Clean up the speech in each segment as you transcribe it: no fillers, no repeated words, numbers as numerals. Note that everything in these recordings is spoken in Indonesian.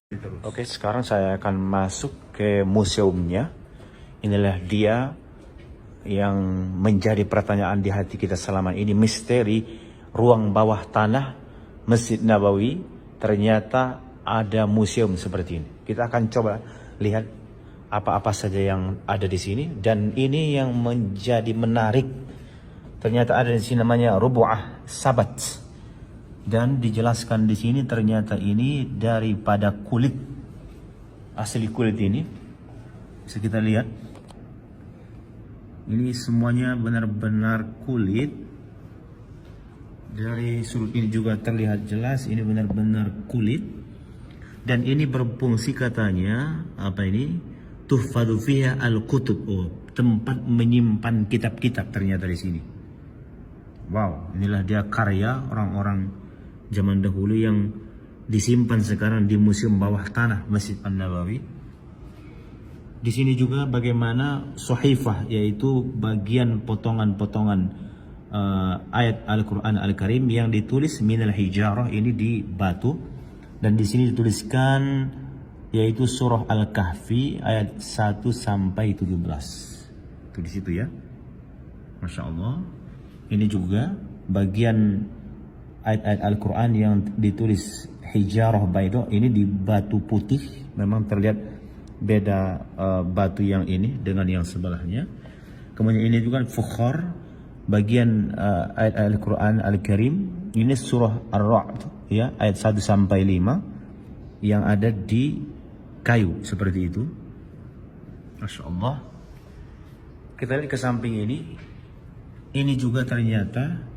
Terus. Oke, sekarang saya akan masuk ke museumnya. Inilah dia yang menjadi pertanyaan di hati kita selama ini. Misteri ruang bawah tanah Masjid Nabawi. Ternyata ada museum seperti ini. Kita akan coba lihat apa-apa saja yang ada di sini. Dan ini yang menjadi menarik. Ternyata ada di sini namanya Rubu'ah Sabat. Dan dijelaskan di sini ternyata ini daripada kulit, asli kulit ini. Bisa kita lihat. Ini semuanya benar-benar kulit. Dari sudut ini juga terlihat jelas ini benar-benar kulit. Dan ini berfungsi katanya apa ini? Tuhfadhu fiha al-kutub. Oh, tempat menyimpan kitab-kitab ternyata di sini. Wow, inilah dia karya orang-orang zaman dahulu yang disimpan sekarang di museum bawah tanah Masjid An-Nabawi. Di sini juga bagaimana Suhaifah, yaitu bagian potongan-potongan ayat Al-Quran Al-Karim yang ditulis minal hijarah, ini di batu. Dan di sini dituliskan yaitu surah Al-Kahfi ayat 1 sampai 17. Itu di situ ya. Masya Allah. Ini juga bagian ayat-ayat Al-Quran yang ditulis hijarah baydo, ini di batu putih. Memang terlihat beda batu yang ini dengan yang sebelahnya. Kemudian ini juga fukhar, bagian ayat-ayat Al-Quran Al-Karim. Ini surah Ar-Ra'd ya, ayat 1 sampai 5 yang ada di kayu seperti itu. Masya Allah. Kita lihat ke samping ini. Ini juga ternyata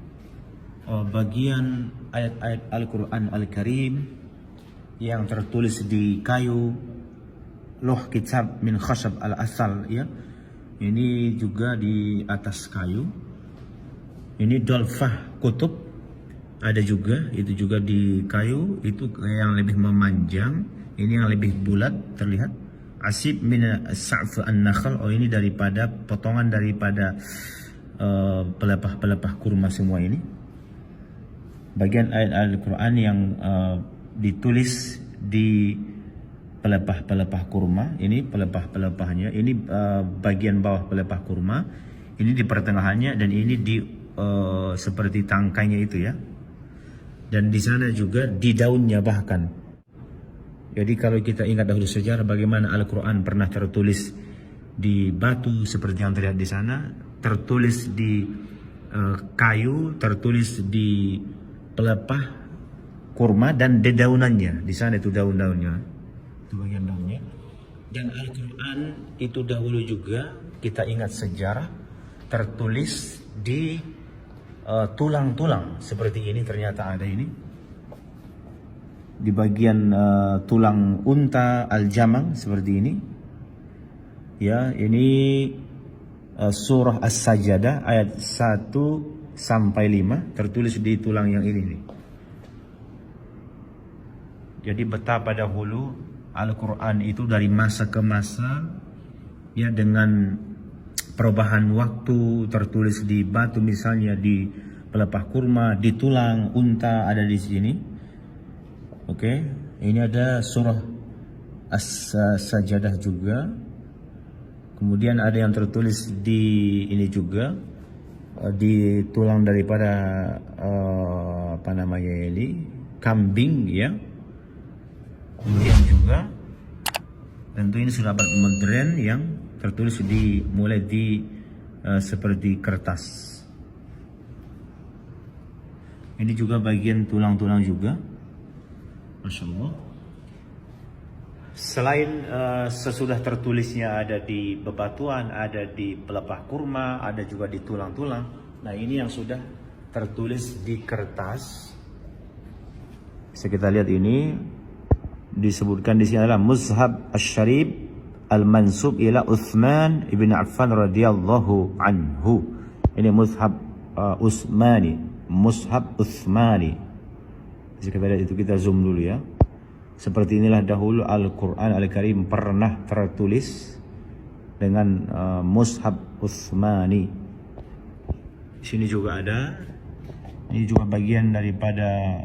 bagian ayat-ayat Al-Quran Al-Karim yang tertulis di kayu, loh kitab min khashab al-asal ya. Ini juga di atas kayu. Ini dolfah kutub ada juga, itu juga di kayu. Itu yang lebih memanjang, ini yang lebih bulat terlihat. Asib min as-sa'f an-nakhl. Oh, ini daripada potongan daripada pelepah-pelepah kurma semua ini. Bagian ayat Al-Quran yang ditulis di pelepah-pelepah kurma. Ini pelepah-pelepahnya. Ini bagian bawah pelepah kurma. Ini di pertengahannya dan ini di seperti tangkainya itu ya. Dan di sana juga di daunnya bahkan. Jadi kalau kita ingat dahulu sejarah bagaimana Al-Quran pernah tertulis di batu seperti yang terlihat di sana, tertulis di kayu, tertulis di pelepah kurma dan dedaunannya. Di sana itu daun-daunnya. Itu bagian daunnya. Dan Al-Quran itu dahulu juga kita ingat sejarah tertulis di tulang-tulang seperti ini. Ternyata ada ini di bagian tulang unta al-jamang seperti ini. Ya, ini surah As-Sajdah ayat 1 sampai 5 tertulis di tulang yang ini nih. Jadi betapa dahulu Al-Quran itu dari masa ke masa ya, dengan perubahan waktu tertulis di batu misalnya, di pelepah kurma, di tulang unta ada di sini. Oke, ini ada surah As-Sajdah juga. Kemudian ada yang tertulis di ini juga, di tulang daripada apa namanya ini, kambing ya. Kemudian juga tentu ini sudah modern yang tertulis di mulai di seperti kertas. Ini juga bagian tulang-tulang juga. Masya Allah. Selain sesudah tertulisnya ada di bebatuan, ada di pelepah kurma, ada juga di tulang-tulang. Nah, ini yang sudah tertulis di kertas. Bisa kita lihat ini disebutkan di sini adalah Mushaf Asy-Syarif Al-Mansub ila Utsman ibn Affan radhiyallahu anhu. Ini Mushaf Utsmani, Mushaf Utsmani. Bisa kita lihat itu, kita zoom dulu ya. Seperti inilah dahulu Al-Quran Al-Karim pernah tertulis dengan Mushaf Utsmani. Di sini juga ada. Ini juga bagian daripada